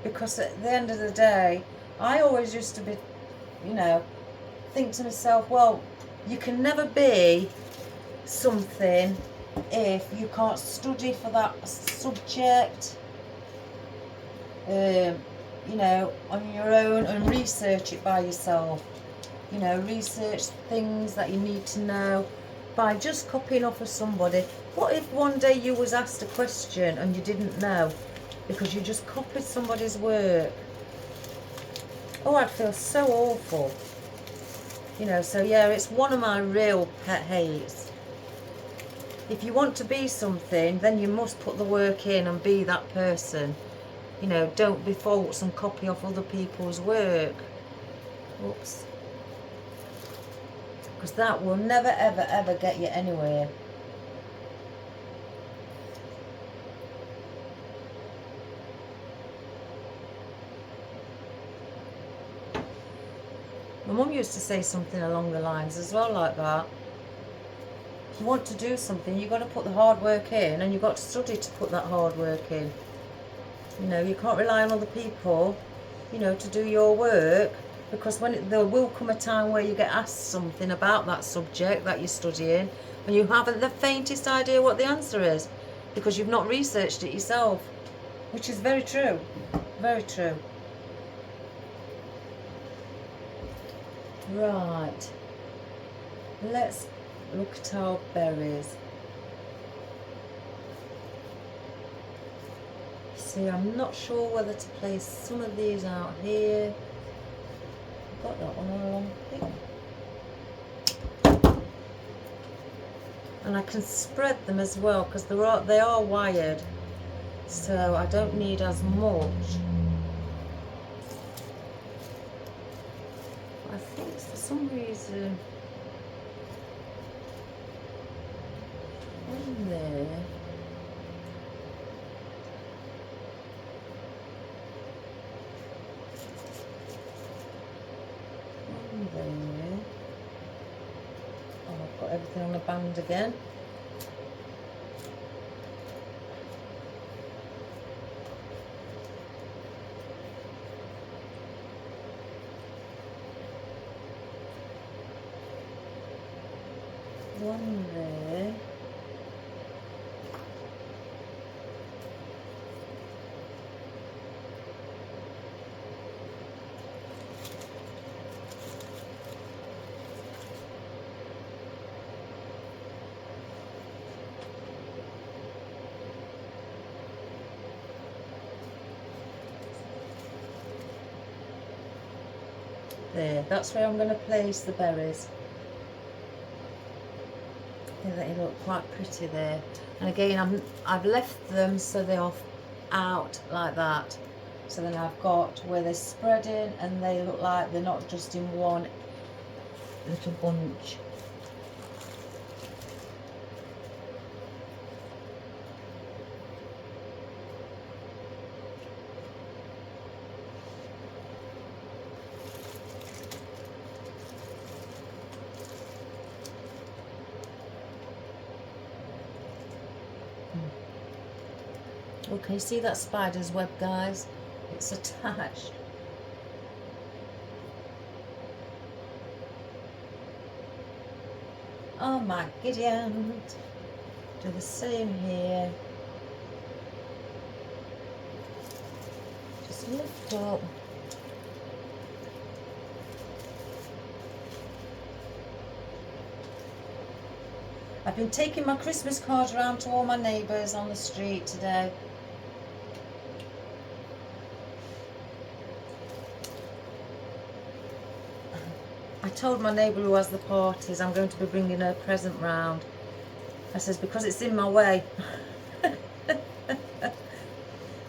because at the end of the day, I always used to be, you know, think to myself, well, you can never be something if you can't study for that subject, you know, on your own, and research it by yourself. You know, research things that you need to know by just copying off of somebody. What if one day you was asked a question and you didn't know because you just copied somebody's work? Oh, I'd feel so awful. You know, so yeah, it's one of my real pet hates. If you want to be something, then you must put the work in and be that person. You know, don't be false and copy off other people's work. Oops. Because that will never, ever, ever get you anywhere. My mum used to say something along the lines as well like that. If you want to do something, you've got to put the hard work in, and you've got to study to put that hard work in. You know, you can't rely on other people, you know, to do your work, because there will come a time where you get asked something about that subject that you're studying, and you haven't the faintest idea what the answer is, because you've not researched it yourself, which is very true, very true. Right, let's look at our berries. See, I'm not sure whether to place some of these out here. I've got that one all along. And I can spread them as well, because they are wired, so I don't need as much. I think for some reason in there, there. Oh, I've got everything on a band again. One there. There, that's where I'm going to place the berries. I think they look quite pretty there. And again, I've left them so they're out like that. So then I've got where they're spreading, and they look like they're not just in one little bunch. Okay, see that spider's web, guys? It's attached. Oh my giddy aunt. Do the same here. Just lift up. I've been taking my Christmas cards around to all my neighbours on the street today. I told my neighbour who has the parties I'm going to be bringing her a present round. I says, because it's in my way.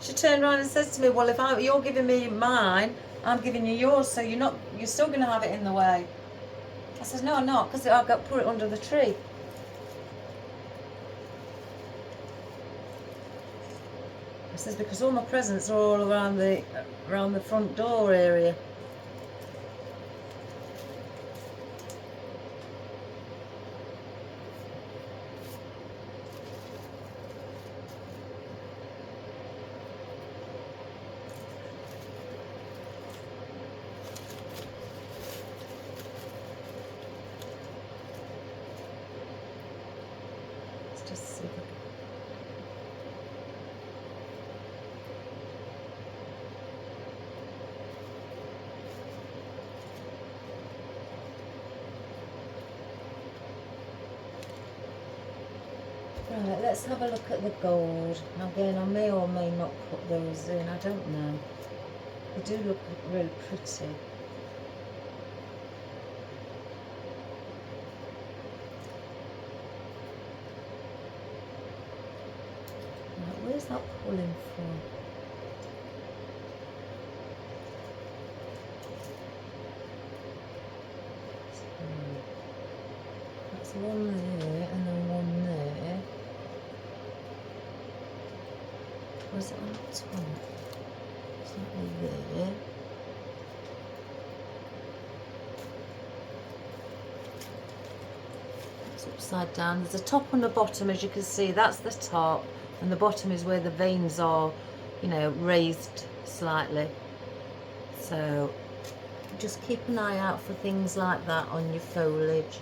She turned around and says to me, well, if you're giving me mine, I'm giving you yours, so you're still going to have it in the way. I says, no, I'm not, because I've got to put it under the tree. I says, because all my presents are all around the front door area. Let's just see. Right, let's have a look at the gold. Again, I may or may not put those in, I don't know. They do look really pretty. Right, where's that pulling from? That's one there and then one there. Was it on the top? Slightly there. That's It's upside down. There's a top and a bottom, as you can see. That's the top, and the bottom is where the veins are, you know, raised slightly. So just keep an eye out for things like that on your foliage.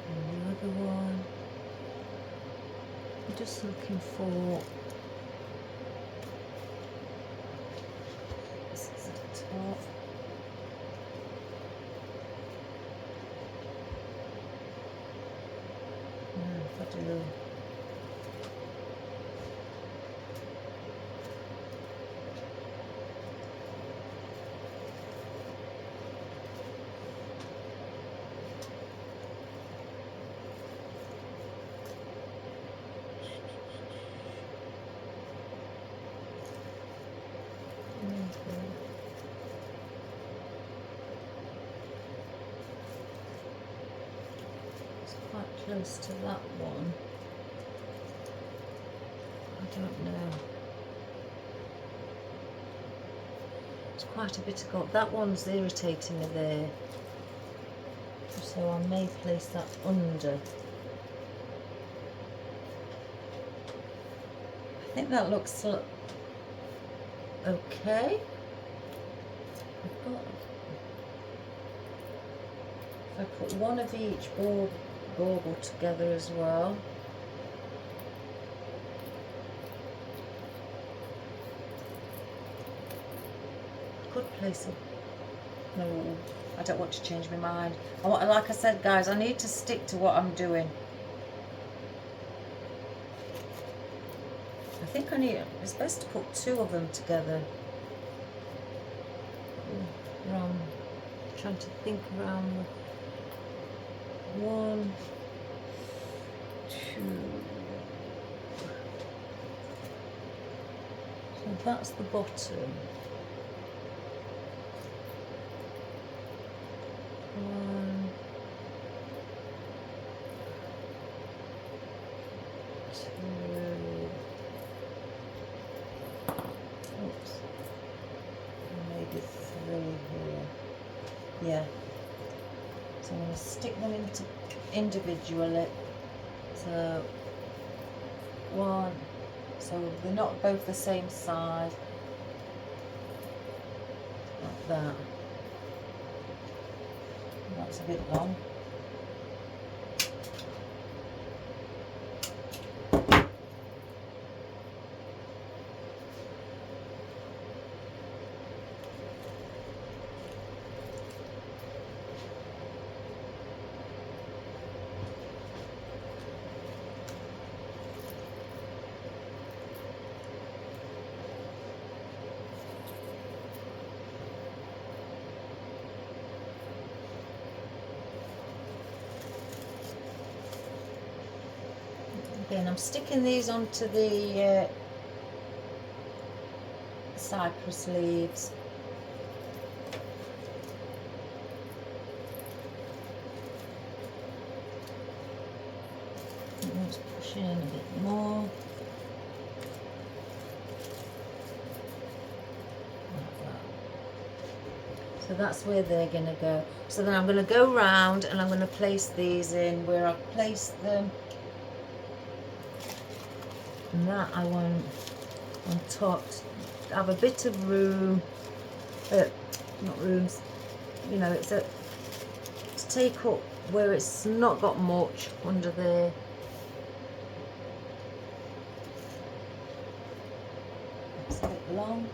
And the other one, I'm just looking for, this is the top. If I do, it's quite close to that one. I don't know. It's quite a bit of gold. That one's irritating me there. So I may place that under. I think that looks okay. I've got, if I put one of each bauble together as well. Could place it. No, I don't want to change my mind. Like I said, guys, I need to stick to what I'm doing. I think it's best to put two of them together. Trying to think around the 1, 2. So that's the bottom. 1, 2. Oops. Maybe 3 here. Yeah. So I'm going to stick them into individually. So 1. So they're not both the same size. Like that. That's a bit long. Again, I'm sticking these onto the cypress leaves. Let's push in a bit more. Like that. So that's where they're going to go. So then I'm going to go round and I'm going to place these in where I've placed them. And that I want on top to have a bit of room, not rooms, you know, it's to take up where it's not got much under there. It's a bit long.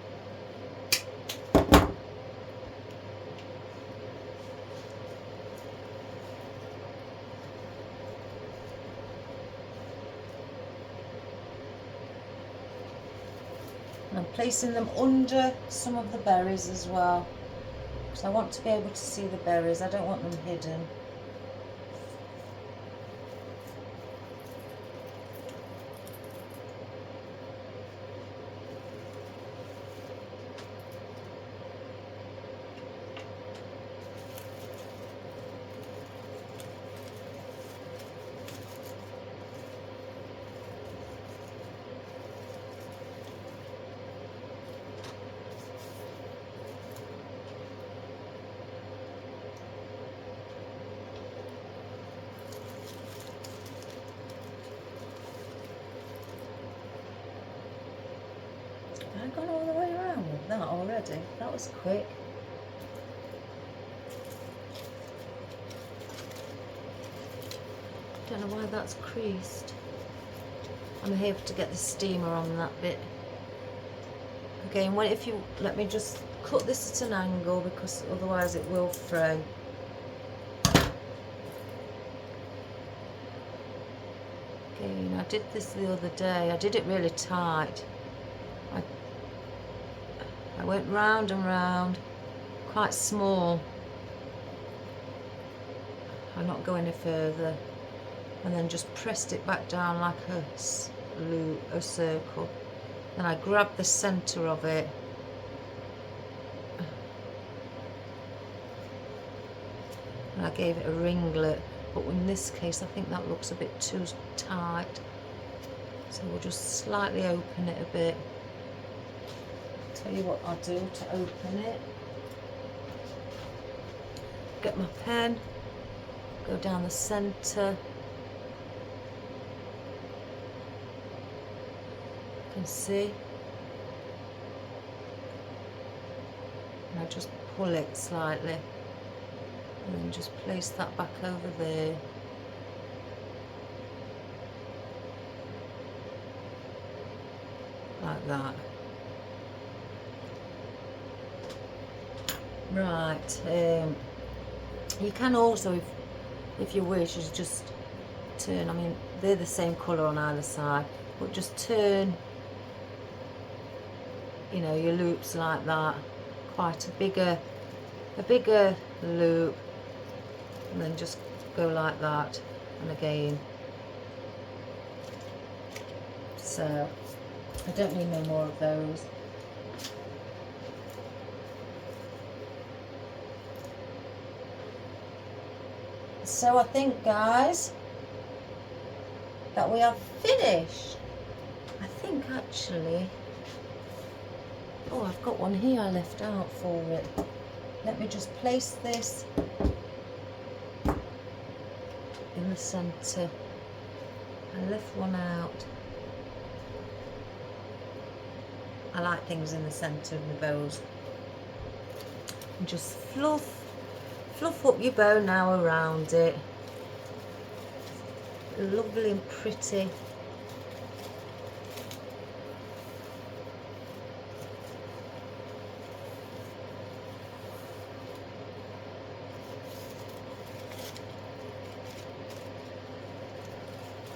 And I'm placing them under some of the berries as well, because I want to be able to see the berries. I don't want them hidden. I've gone all the way around with that already. That was quick. Don't know why that's creased. I'm here to get the steamer on that bit. Again, if you let me just cut this at an angle, because otherwise it will fray. Again, I did this the other day. I did it really tight. I went round and round, quite small. I'm not going any further. And then just pressed it back down like a circle. Then I grabbed the centre of it. And I gave it a ringlet. But in this case, I think that looks a bit too tight. So we'll just slightly open it a bit. Tell you what I'll do to open it. Get my pen, go down the centre. You can see. And I just pull it slightly. And then just place that back over there. Like that. Right, you can also, if you wish, is just turn, I mean, they're the same colour on either side, but just turn, you know, your loops like that, quite a bigger loop, and then just go like that, and again. So, I don't need no more of those. So I think, guys, that we have finished. I think actually, oh, I've got one here I left out for it. Let me just place this in the centre. I left one out. I like things in the centre of the bows. And just fluff up your bow now around it. Lovely and pretty.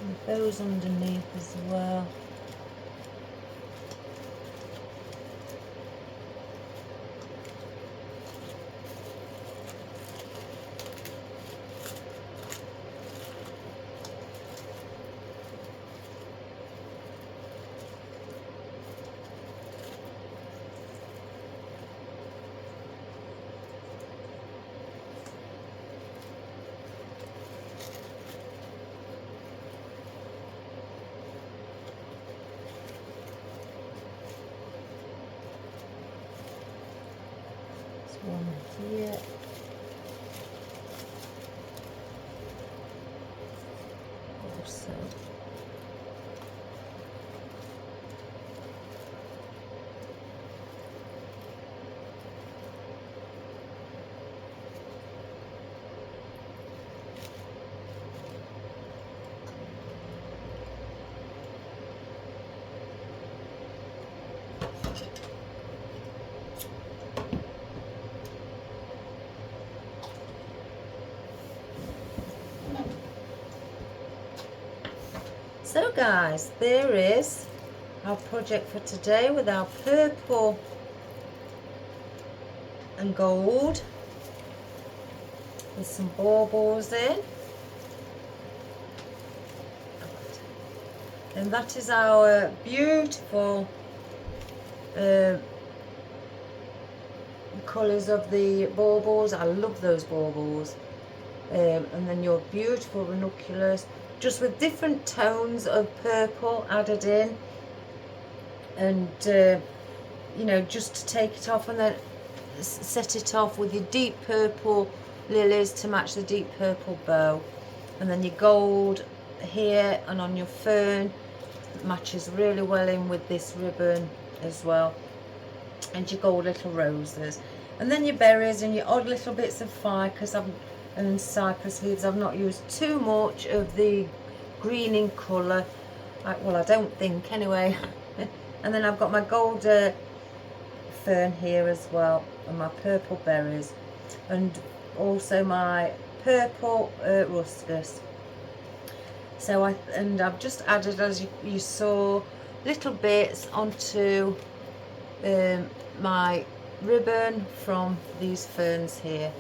And the bows underneath as well. One here. Also. So guys, there is our project for today with our purple and gold with some baubles in. And that is our beautiful colours of the baubles. I love those baubles. And then your beautiful ranunculus, just with different tones of purple added in, and you know, just to take it off, and then set it off with your deep purple lilies to match the deep purple bow, and then your gold here and on your fern matches really well in with this ribbon as well. and your gold little roses, and then your berries and your odd little bits of ficus and cypress leaves. I've not used too much of the greening colour, well, I don't think anyway. And then I've got my gold fern here as well, and my purple berries, and also my purple ruscus. So I've just added, as you saw, little bits onto my ribbon from these ferns here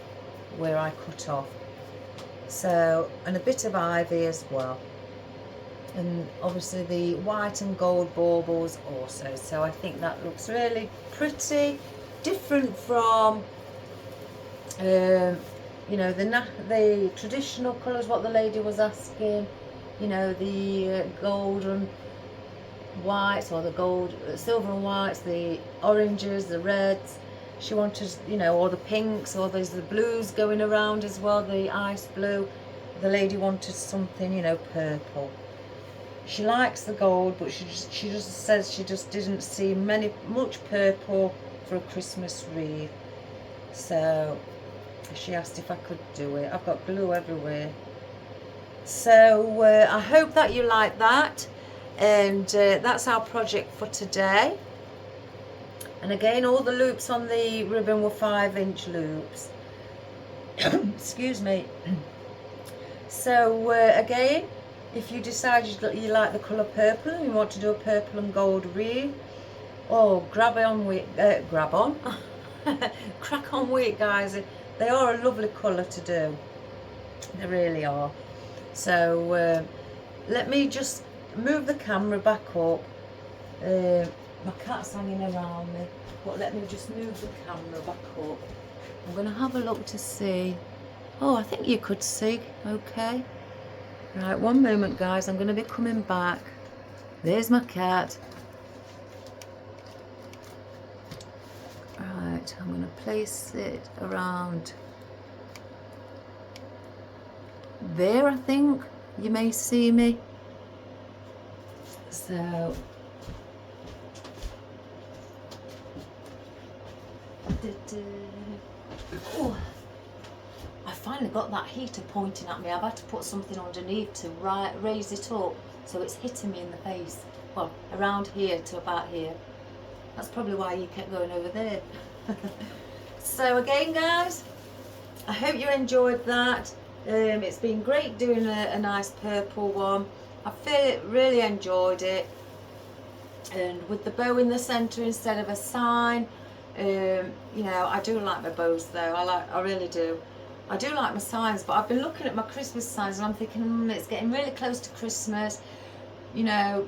where I cut off. So, and a bit of ivy as well, and obviously the white and gold baubles also. So I think that looks really pretty, different from you know, the traditional colours, what the lady was asking, you know, the gold and whites, or the gold, silver and whites, the oranges, the reds. She wanted, you know, or the pinks, or there's the blues going around as well, the ice blue. The lady wanted something, you know, purple. She likes the gold, but she just says she just didn't see much purple for a Christmas wreath. So she asked if I could do it. I've got glue everywhere. So I hope that you like that, and that's our project for today. And again, all the loops on the ribbon were 5-inch loops. Excuse me. So again, if you decide you like the colour purple and you want to do a purple and gold wreath, oh, crack on with it, guys. They are a lovely colour to do. They really are. So let me just move the camera back up. My cat's hanging around me, but let me just move the camera back up. I'm going to have a look to see. Oh, I think you could see. Okay. Right, one moment, guys. I'm going to be coming back. There's my cat. Right, I'm going to place it around there, I think. You may see me. So oh, I finally got that heater pointing at me. I've had to put something underneath to raise it up, so it's hitting me in the face. Well, around here to about here. That's probably why you kept going over there. So again, guys, I hope you enjoyed that. It's been great doing a nice purple one. I really enjoyed it, and with the bow in the centre instead of a sign. You know, I do like my bows though. I really do. I do like my signs, but I've been looking at my Christmas signs and I'm thinking, it's getting really close to Christmas. You know,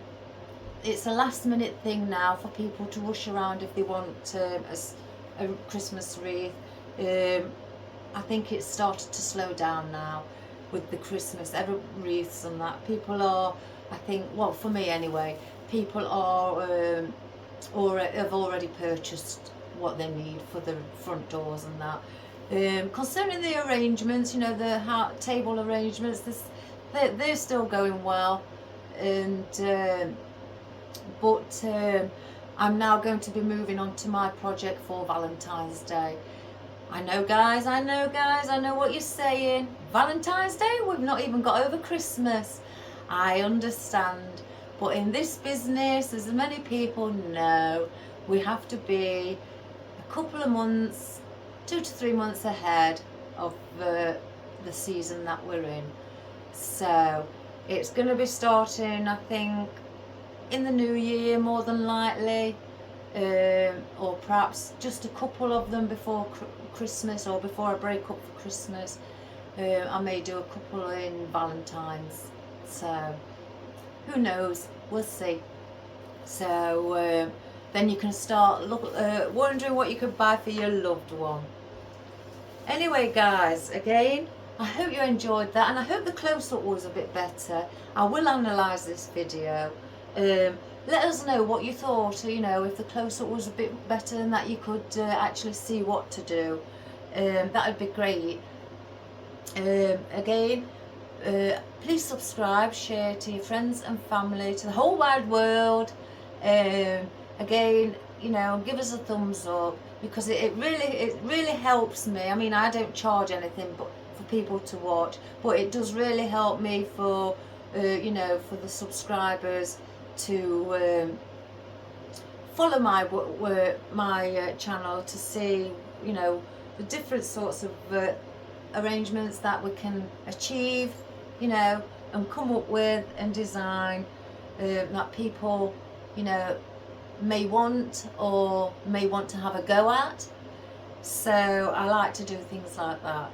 it's a last minute thing now for people to rush around if they want a Christmas wreath. I think it's started to slow down now with the Christmas wreaths and that. People are, I think, well, for me anyway, people are or have already purchased what they need for the front doors and that. Concerning the arrangements, you know, the table arrangements, they're still going well, and but I'm now going to be moving on to my project for Valentine's Day. I know, guys, I know what you're saying. Valentine's Day? We've not even got over Christmas. I understand, but in this business, as many people know, we have to be a couple of months, 2 to 3 months ahead of the season that we're in. So it's going to be starting, I think, in the new year, more than likely, or perhaps just a couple of them before Christmas, or before I break up for Christmas. I may do a couple in Valentine's, so who knows, we'll see. So then you can start wondering what you could buy for your loved one. Anyway, guys, again, I hope you enjoyed that, and I hope the close-up was a bit better. I will analyse this video. Let us know what you thought, you know, if the close-up was a bit better and that you could actually see what to do. That would be great. Again, please subscribe, share to your friends and family, to the whole wide world. Again, you know, give us a thumbs up, because it really helps me. I mean, I don't charge anything but for people to watch, but it does really help me for you know, for the subscribers to follow my channel, to see, you know, the different sorts of arrangements that we can achieve, you know, and come up with and design that people, you know, may want or may want to have a go at. So I like to do things like that.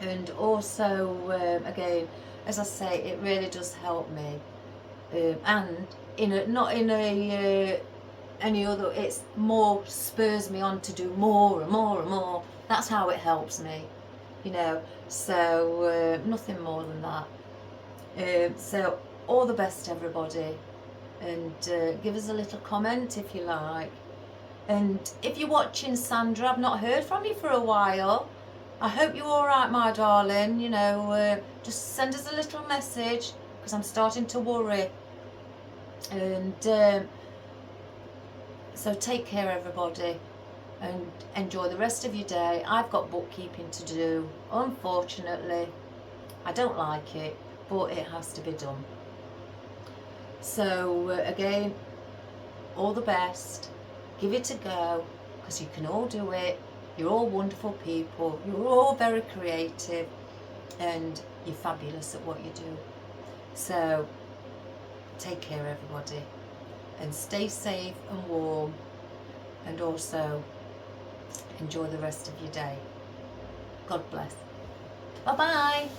And also again, as I say, it really does help me, and in a, not in a any other, it's more spurs me on to do more and more and more. That's how it helps me, you know. So nothing more than that. So all the best, everybody, and give us a little comment if you like. And if you're watching, Sandra, I've not heard from you for a while. I hope you're all right, my darling. You know, just send us a little message, because I'm starting to worry. And so take care, everybody, and enjoy the rest of your day. I've got bookkeeping to do, unfortunately. I don't like it, but it has to be done. So again, all the best. Give it a go, because you can all do it. You're all wonderful people. You're all very creative, and you're fabulous at what you do. So take care, everybody, and stay safe and warm, and also enjoy the rest of your day. God bless. Bye bye.